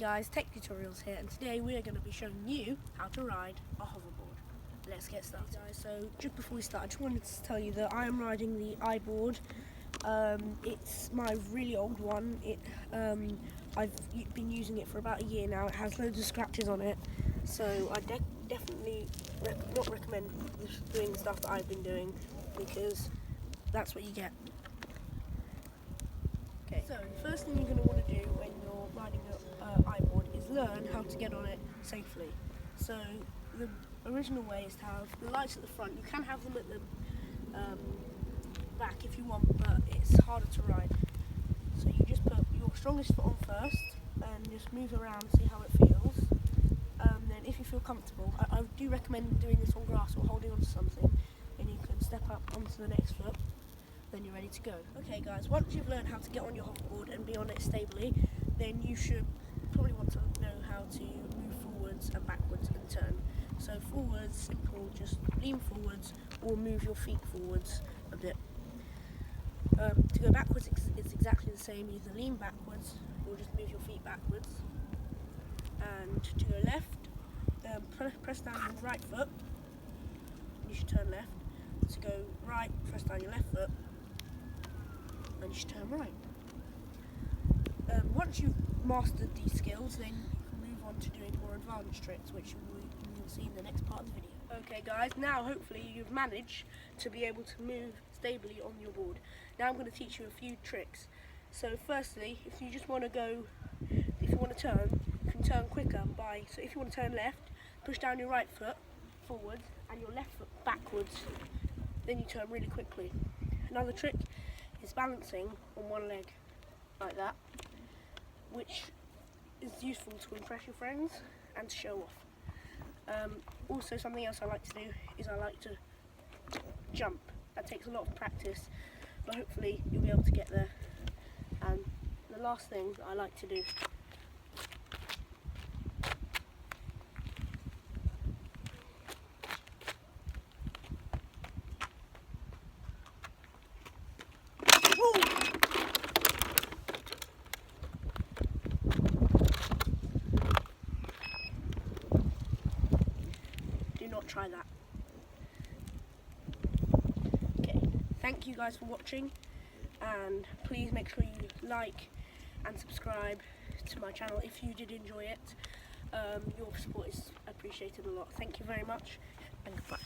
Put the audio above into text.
guys, Tech Tutorials here, and today we are going to be showing you how to ride a hoverboard. Let's get started, guys. So just before we start, I just wanted to tell you that I am riding the iBoard. It's my really old one. I've been using it for about a year now. It has loads of scratches on it, so I definitely not recommend doing the stuff that I've been doing, because that's what you get. Okay, so the first thing you're going to want to do when you're riding an iBoard is learn how to get on it safely. So the original way is to have the lights at the front. You can have them at the back if you want, but it's harder to ride. So you just put your strongest foot on first and just move around, see how it feels. Then if you feel comfortable, I do recommend doing this on grass or holding onto something, and you can step up onto the next foot. Then you're ready to go. Okay guys, once you've learned how to get on your hoverboard and be on it stably, then you should probably want to know how to move forwards and backwards and turn. So forwards, simple, just lean forwards or move your feet forwards a bit. To go backwards, it's exactly the same. Either lean backwards or just move your feet backwards. And to go left, press down your right foot, and you should turn left. To go right, press down your left foot, and you should turn right. Once you've mastered these skills, then you can move on to doing more advanced tricks, which we'll see in the next part of the video. Okay guys, now hopefully you've managed to be able to move stably on your board. Now I'm going to teach you a few tricks. So firstly, if you want to turn, you can turn quicker so if you want to turn left, push down your right foot forwards and your left foot backwards. Then you turn really quickly. Another trick is balancing on one leg, like that, which is useful to impress your friends and to show off. Also, something else I like to do is I like to jump. That takes a lot of practice, but hopefully you'll be able to get there. And the last thing that I like to do not try that. Okay, thank you guys for watching, and please make sure you like and subscribe to my channel if you did enjoy it. Your support is appreciated a lot. Thank you very much, and goodbye.